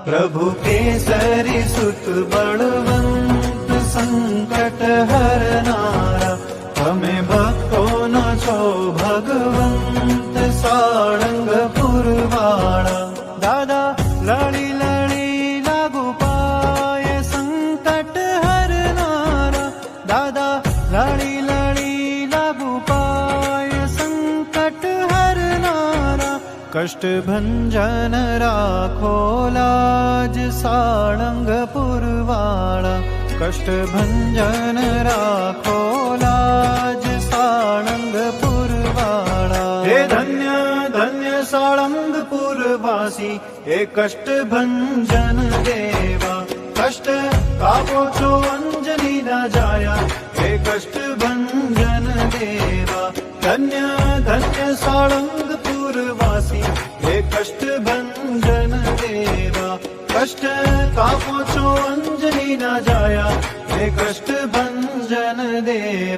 प्रभु केसरी सुत बलवंत संकट हरनारा તમે ભક્તોનો છો ભગવંત સાળંગ પુરવાળા દાદા લડી લડી લાગુ પાય સંકટ હરનારા દાદા લડી લડી લાગુ પાય સંકટ હરનારા કષ્ટ ભંજન રાખો લાજ સાળંગ પુરવાળા કષ્ટ ભંજન રાખો લાજ સાળંગ પુરવાળા હે ધન્ય ધન્ય સાળંગ પુરવાસી હે કષ્ટ ભંજન દેવા કષ્ટ કાપો છો અંજલિ ના જાયા હે કષ્ટ ભંજન દેવા ધન્ય ધન્ય સાળંગ પુરવાસી હે કષ્ટ ભંજન દેવા કષ્ટ કાપો છો અંજલિ ના જાયા હે કષ્ટ ભંજન દેવ